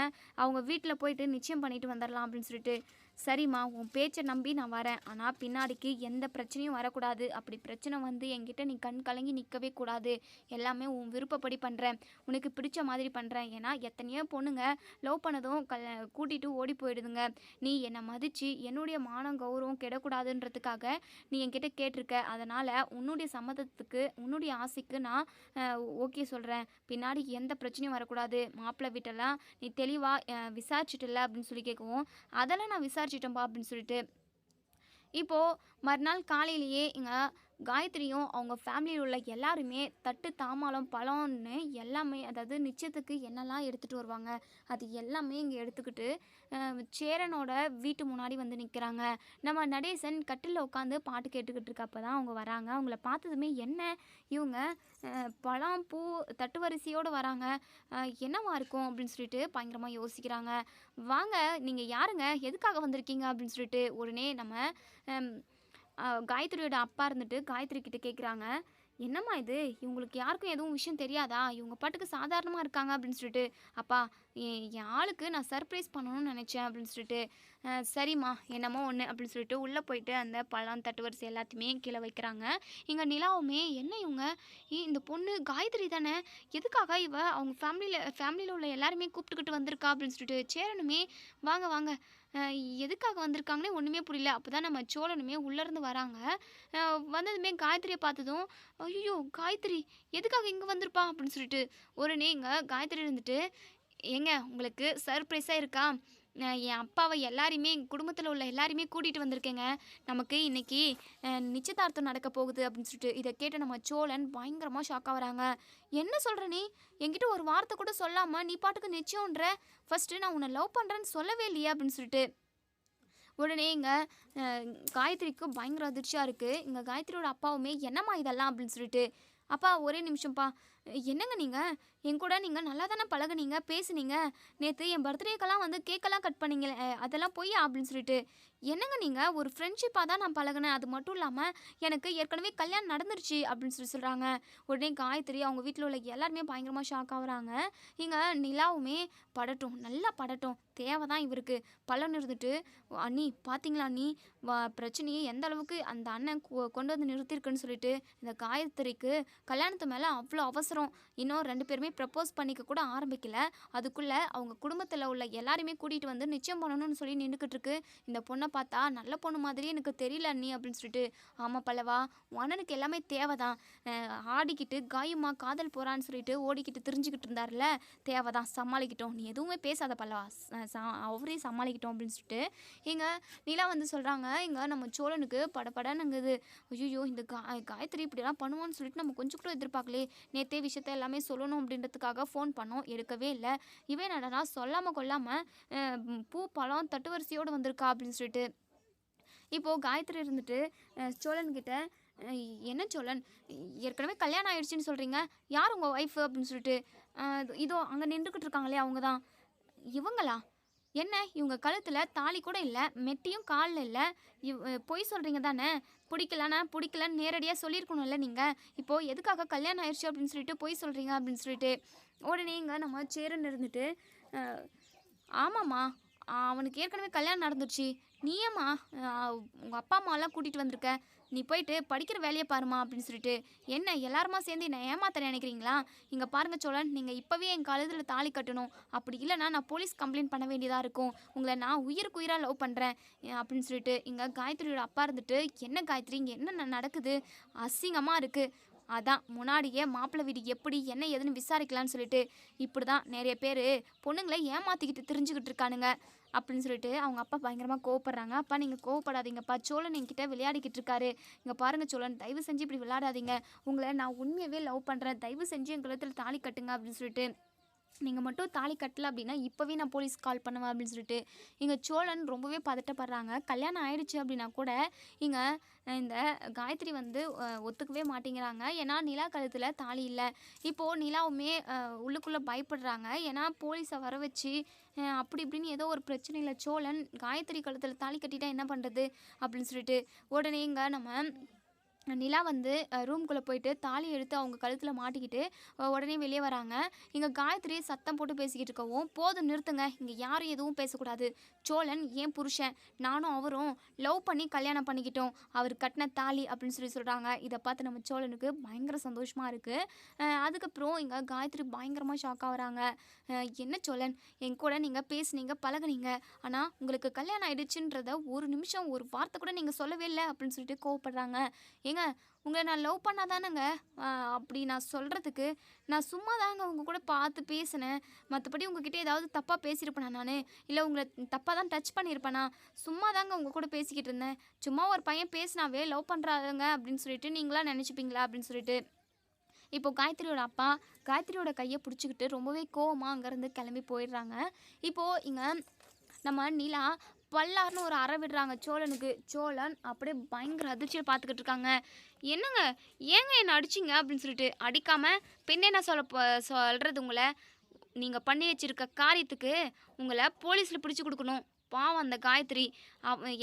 அவங்க வீட்டில் போயிட்டு நிச்சயம் பண்ணிட்டு வந்துடலாம் அப்படின்னு சொல்லிட்டு, சரிம்மா உன் பேச்சை நம்பி நான் வரேன், ஆனால் பின்னாடிக்கு எந்த பிரச்சனையும் வரக்கூடாது, அப்படி பிரச்சனை வந்து என்கிட்ட நீ கண் கலங்கி நிற்கவே கூடாது, எல்லாமே உன் விருப்பப்படி பண்ணுறேன், உனக்கு பிடிச்ச மாதிரி பண்ணுறேன். ஏன்னா எத்தனையோ பொண்ணுங்க லவ் பண்ணதும் கூட்டிகிட்டு ஓடி போயிடுதுங்க, நீ என்னை மதித்து என்னுடைய மானம் கௌரவம் கெடக்கூடாதுன்றதுக்காக நீ என்கிட்ட கேட்டிருக்க, அதனால் உன்னுடைய சம்மதத்துக்கு உன்னுடைய ஆசைக்கு நான் ஓகே சொல்கிறேன், பின்னாடி எந்த பிரச்சனையும் வரக்கூடாது, மாப்பிள்ளை வீட்டெல்லாம் நீ தெளிவாக விசாரிச்சுட்டில்ல அப்படின்னு சொல்லி கேட்கவும், அதெல்லாம் நான் விசாரிச்சிட்டேன்ப்பா அப்படின்னு சொல்லிட்டு இப்போது மறுநாள் காலையிலேயே இங்கே காயத்ரியும் அவங்க ஃபேமிலியில் உள்ள எல்லாருமே தட்டு தாம்பாளம் பழம்னு எல்லாமே, அதாவது நிச்சயத்துக்கு என்னெல்லாம் எடுத்துகிட்டு வருவாங்க அது எல்லாமே இங்கே எடுத்துக்கிட்டு சேரனோட வீட்டு முன்னாடி வந்து நிற்கிறாங்க. நம்ம நடேசன் கட்டிலில் உட்காந்து பாட்டு கேட்டுக்கிட்டு இருக்கப்ப தான் அவங்க வராங்க. அவங்கள பார்த்ததுமே என்ன இவங்க பழம் பூ தட்டு வரிசையோடு வராங்க, என்னவா இருக்கும் அப்படின்னு சொல்லிட்டு பயங்கரமாக யோசிக்கிறாங்க. வாங்க, நீங்கள் யாருங்க, எதுக்காக வந்திருக்கீங்க அப்படின்னு சொல்லிட்டு உடனே நம்ம காயத்ரியோட அப்பா இருந்துட்டு காயத்ரி கிட்ட கேட்குறாங்க. என்னம்மா இது, இவங்களுக்கு யாருக்கும் எதுவும் விஷயம் தெரியாதா, இவங்க பாட்டுக்கு சாதாரணமாக இருக்காங்க அப்படின்னு சொல்லிட்டு. அப்பா, என் ஆளுக்கு நான் சர்ப்ரைஸ் பண்ணணும்னு நினச்சேன் அப்படின்னு சொல்லிட்டு. சரிம்மா, என்னமோ ஒன்று அப்படின்னு சொல்லிட்டு உள்ளே போயிட்டு அந்த பழம் தட்டு வரிசை எல்லாத்தையுமே கீழே வைக்கிறாங்க. இங்கே நிலாவுமே என்ன இவங்க, இந்த பொண்ணு காயத்ரி தானே, எதுக்காக இவ அவங்க ஃபேமிலியில் உள்ள எல்லாருமே கூப்பிட்டுக்கிட்டு வந்திருக்கா அப்படின்னு சொல்லிட்டு. சேரனுமே வாங்க வாங்க, எதுக்காக வந்திருக்காங்கன்னே ஒன்றுமே புரியல. அப்போ தான் நம்ம சோழனுமே உள்ளேருந்து வராங்க. வந்ததுமே காயத்ரியை பார்த்ததும், ஐயோ காயத்ரி எதுக்காக இங்கே வந்திருப்பா அப்படின்னு சொல்லிட்டு உடனே இங்கே காயத்ரி இருந்துட்டு, ஏங்க உங்களுக்கு சர்ப்ரைஸாக இருக்கா, என் அப்பாவை எல்லாரையுமே எங்கள் குடும்பத்தில் உள்ள எல்லாரையுமே கூட்டிகிட்டு வந்திருக்கேங்க, நமக்கு இன்னைக்கு நிச்சயதார்த்தம் நடக்க போகுது அப்படின்னு சொல்லிட்டு. இதை கேட்டு நம்ம சோழன் பயங்கரமாக ஷாக்காக வராங்க. என்ன சொல்கிற நீ, என்கிட்ட ஒரு வார்த்தை கூட சொல்லாமல் நீ பாட்டுக்கு நிச்சயம்ன்ற, ஃபஸ்ட்டு நான் உன்னை லவ் பண்ணுறேன்னு சொல்லவே இல்லையா அப்படின்னு சொல்லிட்டு. உடனே இங்கே காயத்ரிக்கு பயங்கர அதிர்ச்சியாக இருக்குது. இங்கே காயத்ரியோட அப்பாவுமே என்னம்மா இதெல்லாம் அப்படின்னு சொல்லிட்டு. அப்பா ஒரே நிமிஷம்ப்பா, என்னங்க நீங்கள் என் கூட நீங்கள் நல்லா தானே பழகுனீங்க, பேசுனீங்க, நேற்று என் பர்த்டேக்கெல்லாம் வந்து கேக்கெல்லாம் கட் பண்ணீங்களே, அதெல்லாம் பொய்யா அப்படின்னு சொல்லிட்டு. என்னங்க நீங்கள், ஒரு ஃப்ரெண்ட்ஷிப்பாக தான் நான் பழகினேன், அது மட்டும் இல்லாமல் எனக்கு ஏற்கனவே கல்யாணம் நடந்துருச்சு அப்படின்னு சொல்லி சொல்கிறாங்க. உடனே காயத்ரி அவங்க வீட்டில் உள்ள எல்லாருமே பயங்கரமாக ஷாக் ஆகுறாங்க. இங்கே நிலாவுமே படட்டும், நல்லா படட்டும், தேவை தான் இவருக்கு பலன் இருந்துட்டு. அண்ணி பார்த்தீங்களா அண்ணி, பிரச்சனையை எந்த அளவுக்கு அந்த அண்ணன் கொண்டு வந்து நிறுத்திருக்குன்னு சொல்லிட்டு. இந்த காயத்ரிக்கு கல்யாணத்து மேலே அவ்வளோ அவசரம், இன்னும் 2 பேருமே ப்ரப்போஸ் பண்ணிக்க கூட ஆரம்பிக்கல, அதுக்குள்ளே அவங்க குடும்பத்தில் உள்ள எல்லாரையுமே கூட்டிகிட்டு வந்து நிச்சயம் பண்ணணும்னு சொல்லி நின்றுக்கிட்டு இருக்கு. இந்த பொண்ணை பார்த்தா நல்ல பொண்ணு மாதிரி எனக்கு தெரியல அண்ணி அப்படின்னு சொல்லிட்டு. ஆமாம் பல்லவா, அண்ணனுக்கு எல்லாமே தேவை தான், ஆடிக்கிட்டு காயுமா காதல் போகிறான்னு சொல்லிட்டு ஓடிக்கிட்டு திரிஞ்சுக்கிட்டு இருந்தார்ல, தேவை தான், சமாளிக்கிட்டோம், நீ எதுவுமே பேசாத பல்லவா, அவரே சமாளிக்கிட்டோம் அப்படின்னு சொல்லிட்டு. இங்கே நிலா வந்து சொல்கிறாங்க, இங்கே நம்ம சோழனுக்கு படப்படனுங்குது. ஐயோ இந்த காயத்ரி இப்படியெல்லாம் பண்ணுவோன்னு சொல்லிட்டு நம்ம கொஞ்சம் கூட எதிர்பார்க்கலே, நேற்றே விஷயத்த எல்லாமே சொல்லணும் அப்படின்றதுக்காக ஃபோன் பண்ணோம், எடுக்கவே இல்லை, இவன் நடனா சொல்லாமல் கொள்ளாமல் பூ பழம் தட்டு வரிசையோடு வந்திருக்கா அப்படின்னு சொல்லிட்டு. இப்போது காயத்ரி இருந்துட்டு சோழன்கிட்ட, என்ன சோழன், ஏற்கனவே கல்யாணம் ஆயிடுச்சுன்னு சொல்கிறீங்க, யார் உங்கள் ஒய்ஃபு அப்படின்னு சொல்லிட்டு. இதோ அங்கே நின்றுக்கிட்டு இருக்காங்களே அவங்க தான். இவங்களா, என்ன இவங்க கழுத்தில் தாலி கூட இல்லை, மெட்டியும் காலில் இல்லை, பொய் சொல்கிறீங்க தானே, பிடிக்கலன்னு நேரடியாக சொல்லியிருக்கணும்ல நீங்கள், இப்போது எதுக்காக கல்யாணம் ஆயிடுச்சு அப்படின்னு சொல்லிட்டு பொய் சொல்கிறீங்க அப்படின்னு சொல்லிட்டு. உடனே இங்கே நம்ம சேரன் இருந்துட்டு, ஆமாம்மா அவனுக்கு ஏற்கனவே கல்யாணம் நடந்துச்சு, நீ ஏம்மா உங்கள் அப்பா அம்மாலாம் கூட்டிகிட்டு வந்திருக்க, நீ போயிட்டு படிக்கிற வேலையை பாருமா அப்படின்னு சொல்லிட்டு. என்ன எல்லாருமா சேர்ந்து என்னை ஏமாத்த நினைக்கிறீங்களா, இங்கே பாருங்க சோழன், நீங்கள் இப்போவே என் கழுத்தில் தாலி கட்டணும், அப்படி இல்லைனா நான் போலீஸ் கம்ப்ளைண்ட் பண்ண வேண்டியதாக இருக்கும், உங்களை நான் உயிருக்கு உயிராக லவ் பண்ணுறேன் அப்படின்னு சொல்லிட்டு. இங்கே காயத்ரியோட அப்பா இருந்துட்டு, என்ன காயத்ரி இங்கே என்ன நடக்குது, அசிங்கமாக இருக்குது, அதான் முன்னாடியே மாப்பிள்ளை வீடு எப்படி என்ன ஏதுன்னு விசாரிக்கலான்னு சொல்லிட்டு. இப்படி தான் நிறைய பேர் பொண்ணுங்களை ஏமாற்றிக்கிட்டு தெரிஞ்சுக்கிட்டு இருக்கானுங்க அப்படின்னு சொல்லிட்டு அவங்க அப்பா பயங்கரமாக கோவப்படுறாங்க. அப்பா நீங்கள் கோவப்படாதீங்கப்பா, சோழன் என்கிட்ட விளையாடிக்கிட்டு இருக்காரு, இங்கே பாருங்கள் சோழன், தயவு செஞ்சு இப்படி விளையாடாதீங்க, உங்களை நான் உண்மையாகவே லவ் பண்ணுறேன், தயவு செஞ்சு என் கழுத்தில் தாலி கட்டுங்க அப்படின்னு சொல்லிட்டு. நீங்கள் மட்டும் தாலி கட்டலை அப்படின்னா இப்போவே நான் போலீஸ் கால் பண்ணுவேன் அப்படின்னு சொல்லிட்டு. இங்கே சோழன் ரொம்பவே பதட்டப்படுறாங்க. கல்யாணம் ஆயிடுச்சு அப்படின்னா கூட இங்கே இந்த காயத்ரி வந்து ஒத்துக்கவே மாட்டேங்கிறாங்க. ஏன்னா நிலா கழுத்தில் தாலி இல்லை. இப்போது நிலாவுமே உள்ளுக்குள்ளே பயப்படுறாங்க. ஏன்னா போலீஸை வர வச்சு அப்படி இப்படின்னு ஏதோ ஒரு பிரச்சனையில் சோழன் காயத்ரி கழுத்தில் தாலி கட்டிட்டா என்ன பண்ணுறது அப்படின்னு சொல்லிட்டு. உடனே இங்கே நம்ம நிலா வந்து ரூம்குள்ளே போயிட்டு தாலி எடுத்து அவங்க கழுத்தில் மாட்டிக்கிட்டு உடனே வெளியே வராங்க. இங்கே காயத்ரி சத்தம் போட்டு பேசிக்கிட்டு இருக்கவும், போதும் நிறுத்துங்க, இங்கே யாரும் எதுவும் பேசக்கூடாது, சோழன் ஏன் புருஷன், நானும் அவரும் லவ் பண்ணி கல்யாணம் பண்ணிக்கிட்டோம், அவர் கட்டின தாலி அப்படின்னு சொல்கிறாங்க. இதை பார்த்து நம்ம சோழனுக்கு பயங்கர சந்தோஷமாக இருக்குது. அதுக்கப்புறம் இங்கே காயத்ரி பயங்கரமாக ஷாக்காக வராங்க. என்ன சோழன், என் கூட நீங்கள் பேசுனீங்க பழகுனீங்க, ஆனால் உங்களுக்கு கல்யாணம் ஆயிடுச்சுன்றத ஒரு நிமிஷம் ஒரு வார்த்தை கூட நீங்கள் சொல்லவே இல்லை அப்படின்னு சொல்லிட்டு கோவப்படுறாங்க. ஏங்க உங்களை நான் லவ் பண்ணாதானங்க அப்படி நான் சொல்கிறதுக்கு நான் சும்மா தாங்க உங்கள் கூட பார்த்து பேசினேன். மற்றபடி உங்ககிட்ட ஏதாவது தப்பாக பேசியிருப்பேனா நான்? இல்லை உங்களை தப்பாக தான் டச் பண்ணியிருப்பேனா? சும்மா தாங்க உங்கள் கூட பேசிக்கிட்டு இருந்தேன். சும்மா ஒரு பையன் பேசினாவே லவ் பண்ணுறாங்க அப்படின்னு சொல்லிட்டு நீங்களா நினச்சிப்பீங்களா அப்படின்னு சொல்லிட்டு. இப்போ காயத்ரியோட அப்பா காயத்ரியோட கையை பிடிச்சிக்கிட்டு ரொம்பவே கோவமாக அங்கேருந்து கிளம்பி போயிடுறாங்க. இப்போது இங்கே நம்ம நிலா பல்லார்னு ஒரு அறை விடுறாங்க சோழனுக்கு. சோழன் அப்படியே பயங்கர அதிர்ச்சியை பார்த்துக்கிட்டு இருக்காங்க. என்னங்க, ஏங்க என்னை அடிச்சிங்க அப்படின்னு சொல்லிட்டு. அடிக்காமல் பின்ன என்ன சொல்கிறது உங்களை? நீங்கள் பண்ணி வச்சிருக்க காரியத்துக்கு உங்களை போலீஸில் பிடிச்சி கொடுக்கணும். பாவம் அந்த காயத்ரி.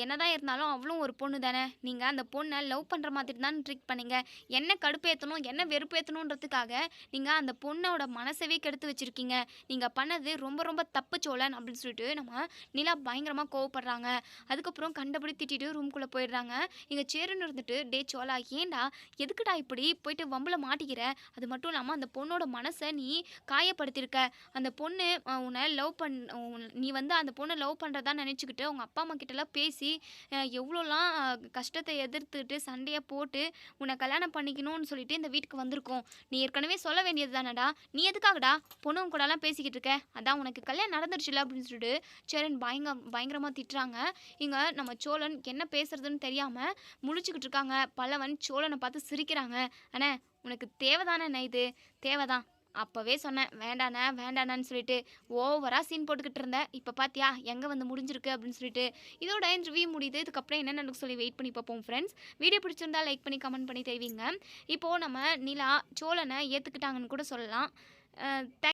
என்னதான் இருந்தாலும் அவளும் ஒரு பொண்ணு தானே. நீங்கள் அந்த பொண்ணை லவ் பண்ணுற மாதிரி தான் ட்ரிக் பண்ணீங்க. என்ன கடுப்பேற்றணும், என்ன வெறுப்பேற்றணுன்றதுக்காக நீங்கள் அந்த பொண்ணோட மனசவே கெடுத்து வச்சுருக்கீங்க. நீங்கள் பண்ணது ரொம்ப ரொம்ப தப்பு சோழன் அப்படின்னு சொல்லிட்டு நம்ம நிலா பயங்கரமாக கோவப்படுறாங்க. அதுக்கப்புறம் கண்டபடி திட்டிட்டு ரூம்குள்ளே போயிடுறாங்க. இங்கே சேருன்னு இருந்துட்டு, டே சோழா ஏண்டா எதுக்குடா இப்படி போயிட்டு வம்பில் மாட்டிக்கிற? அது மட்டும் இல்லாமல் அந்த பொண்ணோட மனசை நீ காயப்படுத்தியிருக்க. அந்த பொண்ணு உன்னை லவ் நீ வந்து அந்த பொண்ணை லவ் பண்ணுறதா நினச்சிக்கிட்டு அவங்க அப்பா அம்மா கிட்டலாம் பேசி எவ்வளோலாம் கஷ்டத்தை எதிர்த்துட்டு சண்டையை போட்டு உன்னை கல்யாணம் பண்ணிக்கணும்னு சொல்லிட்டு இந்த வீட்டுக்கு வந்திருக்கோம். நீ ஏற்கனவே சொல்ல வேண்டியது தானடா. நீ எதுக்காகடா பொண்ணுங்க கூடலாம் பேசிக்கிட்டு இருக்க? அதான் உனக்கு கல்யாணம் நடந்துருச்சுல அப்படின்னு சொல்லிட்டு சேரன் பயங்கரமாக திட்டுறாங்க. இங்கே நம்ம சோழன் என்ன பேசுறதுன்னு தெரியாமல் முழிச்சுக்கிட்டு இருக்காங்க. பல்லவன் சோழனை பார்த்து சிரிக்கிறாங்க. அண்ணே உனக்கு தேவைதானே இது? தேவைதான். அப்போவே சொன்னேன் வேண்டானான்னு சொல்லிட்டு ஓவராக சீன் போட்டுக்கிட்டு இருந்தேன். இப்போ பார்த்தியா எங்கே வந்து முடிஞ்சிருக்கு அப்படின்னு சொல்லிட்டு. இதோட இந்த ரிவ்யூ முடியுது. இதுக்கப்புறம் என்ன நடக்கும் சொல்லி வெயிட் பண்ணி பார்ப்போம் ஃப்ரெண்ட்ஸ். வீடியோ பிடிச்சிருந்தா லைக் பண்ணி கமெண்ட் பண்ணி தெரிவிங்க. இப்போது நம்ம நிலா சோழனை ஏற்றுக்கிட்டாங்கன்னு கூட சொல்லலாம்.